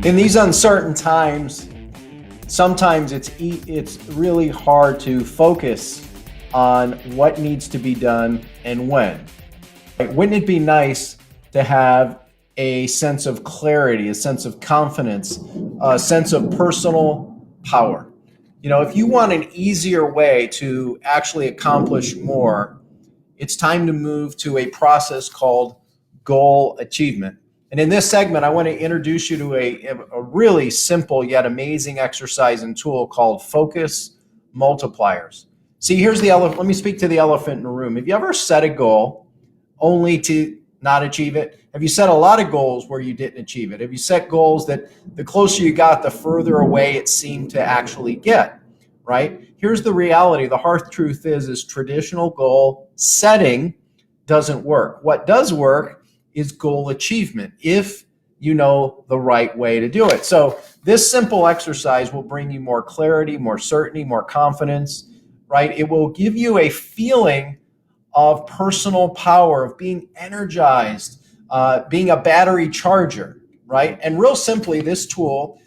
In these uncertain times, sometimes it's really hard to focus on what needs to be done and when. Wouldn't it be nice to have a sense of clarity, a sense of confidence, a sense of personal power? You know, if you want an easier way to actually accomplish more, it's time to move to a process called goal achievement. And in this segment, I want to introduce you to a really simple yet amazing exercise and tool called focus multipliers. See, here's the elephant. Let me speak to the elephant in the room. Have you ever set a goal only to not achieve it? Have you set a lot of goals where you didn't achieve it? Have you set goals that the closer you got, the further away it seemed to actually get, right? Here's the reality. The hard truth is traditional goal setting doesn't work. What does work is goal achievement if you know the right way to do it. So this simple exercise will bring you more clarity, more certainty, more confidence, right? It will give you a feeling of personal power, of being energized, being a battery charger, right? And real simply, this tool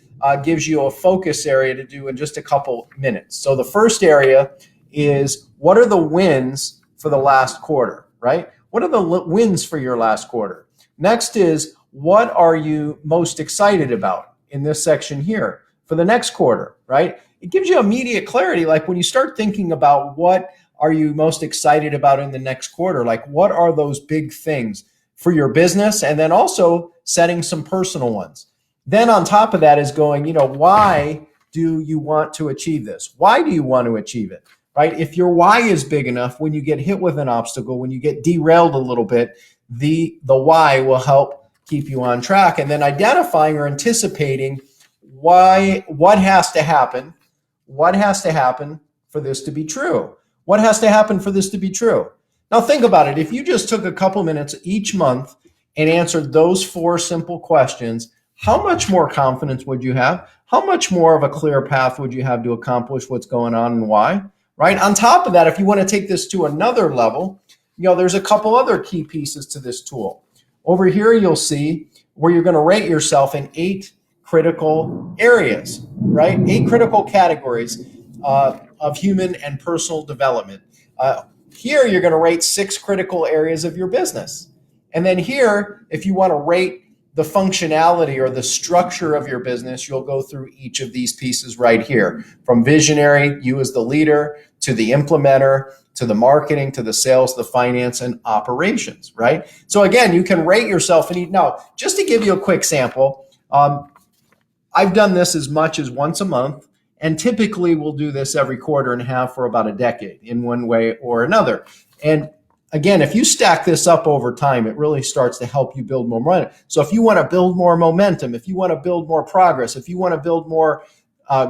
gives you a focus area to do in just a couple minutes. So the first area is, what are the wins for the last quarter, right? What are the wins for your last quarter? Next is, what are you most excited about in this section here for the next quarter, right? It gives you immediate clarity. Like when you start thinking about what are you most excited about in the next quarter, like what are those big things for your business, and then also setting some personal ones. Then on top of that is going, why do you want to achieve this? Why do you want to achieve it? Right? If your why is big enough, when you get hit with an obstacle, when you get derailed a little bit, the why will help keep you on track. And then identifying or anticipating what has to happen for this to be true? What has to happen for this to be true? Now think about it. If you just took a couple minutes each month and answered those 4 simple questions, how much more confidence would you have? How much more of a clear path would you have to accomplish what's going on and why? Right? On top of that, if you want to take this to another level, there's a couple other key pieces to this tool. Over here, you'll see where you're going to rate yourself in 8 critical areas, right? 8 critical categories of human and personal development. Here, you're going to rate 6 critical areas of your business. And then here, if you want to rate the functionality or the structure of your business, you'll go through each of these pieces right here, from visionary, you as the leader, to the implementer, to the marketing, to the sales, the finance, and operations, right? So again, you can rate yourself. Now, just to give you a quick sample, I've done this as much as once a month, and typically we'll do this every quarter and a half for about a decade in one way or another. And again, if you stack this up over time, it really starts to help you build more momentum. So if you want to build more momentum, if you want to build more progress, if you want to build more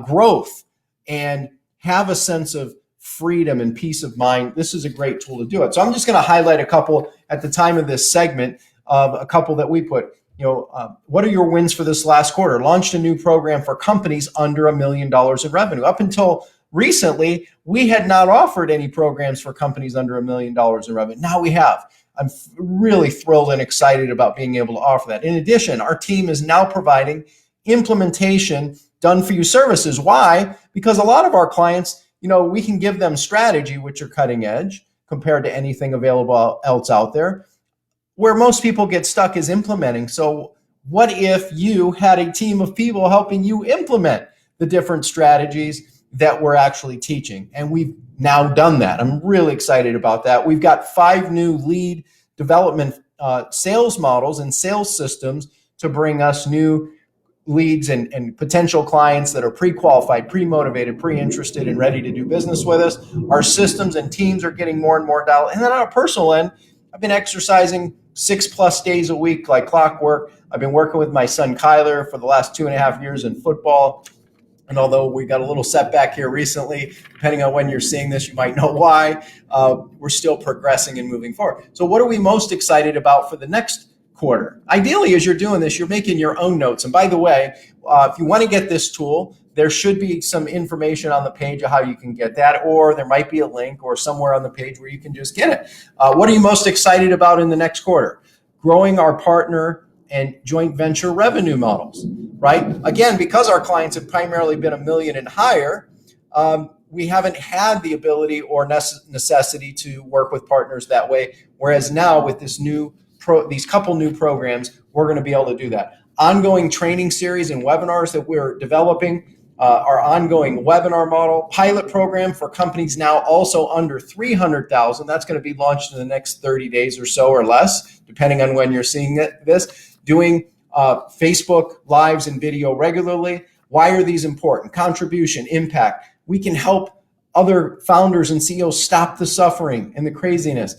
growth and have a sense of freedom and peace of mind, this is a great tool to do it. So I'm just going to highlight a couple at the time of this segment of a couple that we put. What are your wins for this last quarter? Launched a new program for companies under $1 million in revenue. Up until recently, we had not offered any programs for companies under $1 million in revenue. Now we have. I'm really thrilled and excited about being able to offer that. In addition, our team is now providing implementation done for you services. Why? Because a lot of our clients, we can give them strategy, which are cutting edge compared to anything available else out there. Where most people get stuck is implementing. So what if you had a team of people helping you implement the different strategies that we're actually teaching? And we've now done that. I'm really excited about that. We've got 5 new lead development sales models and sales systems to bring us new leads and potential clients that are pre-qualified, pre-motivated, pre-interested, and ready to do business with us. Our systems and teams are getting more and more dialed. And then on a personal end, I've been exercising 6+ days a week like clockwork. I've been working with my son Kyler for the last 2.5 years in football. And although we got a little setback here recently, depending on when you're seeing this, you might know why, we're still progressing and moving forward. So what are we most excited about for the next quarter? Ideally, as you're doing this, you're making your own notes. And by the way, if you want to get this tool, there should be some information on the page of how you can get that, or there might be a link or somewhere on the page where you can just get it. What are you most excited about in the next quarter? Growing our partner and joint venture revenue models, right? Again, because our clients have primarily been $1 million and higher, we haven't had the ability or necessity to work with partners that way. Whereas now with this these couple new programs, we're going to be able to do that. Ongoing training series and webinars that we're developing, our ongoing webinar model, pilot program for companies now also under 300,000. That's going to be launched in the next 30 days or so or less, depending on when you're seeing this. Doing Facebook lives and video regularly. Why are these important? Contribution, impact. We can help other founders and CEOs stop the suffering and the craziness.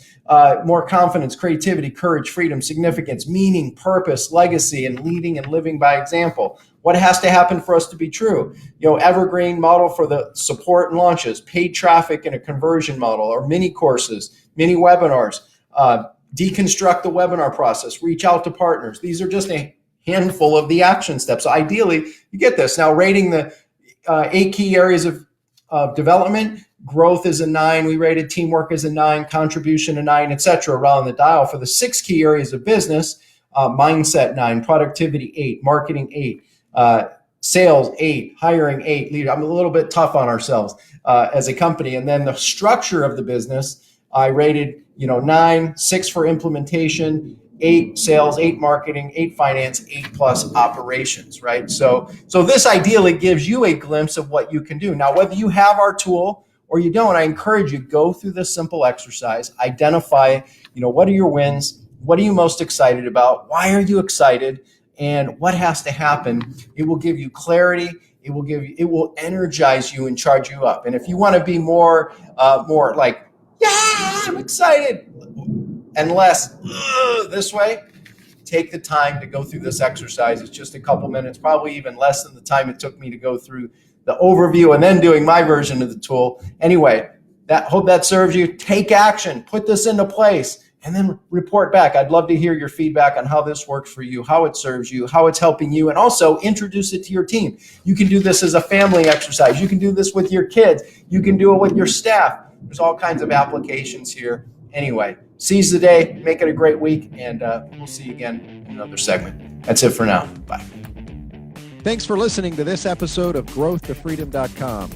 More confidence, creativity, courage, freedom, significance, meaning, purpose, legacy, and leading and living by example. What has to happen for us to be true? Evergreen model for the support and launches, paid traffic and a conversion model, or mini courses, mini webinars, deconstruct the webinar process, reach out to partners. These are just a handful of the action steps. So ideally, you get this. Now, rating the 8 key areas of development, growth is a 9. We rated teamwork as a 9, contribution a 9, etc. around the dial. For the 6 key areas of business, mindset 9, productivity 8, marketing 8, sales 8, hiring 8, leader. I'm a little bit tough on ourselves as a company. And then the structure of the business, I rated 9, 6 for implementation, 8 sales, 8 marketing, 8 finance, 8 plus operations, right? So this ideally gives you a glimpse of what you can do. Now, whether you have our tool or you don't, I encourage you, go through this simple exercise, identify, what are your wins? What are you most excited about? Why are you excited? And what has to happen? It will give you clarity. It will energize you and charge you up. And if you want to be more like, yeah, I'm excited, and less this way, take the time to go through this exercise. It's just a couple minutes, probably even less than the time it took me to go through the overview and then doing my version of the tool. Anyway, hope that serves you. Take action, put this into place, and then report back. I'd love to hear your feedback on how this works for you, how it serves you, how it's helping you, and also introduce it to your team. You can do this as a family exercise. You can do this with your kids. You can do it with your staff. There's all kinds of applications here. Anyway, seize the day, make it a great week, and we'll see you again in another segment. That's it for now. Bye. Thanks for listening to this episode of growthtofreedom.com.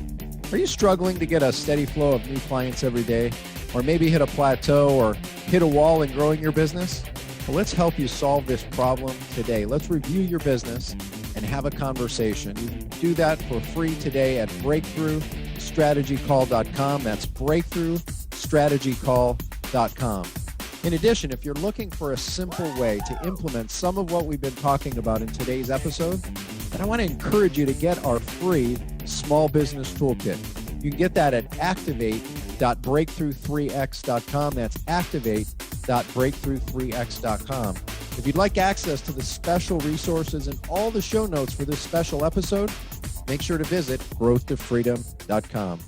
Are you struggling to get a steady flow of new clients every day, or maybe hit a plateau or hit a wall in growing your business? Well, let's help you solve this problem today. Let's review your business and have a conversation. You can do that for free today at breakthroughstrategycall.com. That's breakthroughstrategycall.com. In addition, if you're looking for a simple way to implement some of what we've been talking about in today's episode, then I want to encourage you to get our free small business toolkit. You can get that at activate.breakthrough3x.com. That's activate.breakthrough3x.com. If you'd like access to the special resources and all the show notes for this special episode, make sure to visit growthtofreedom.com.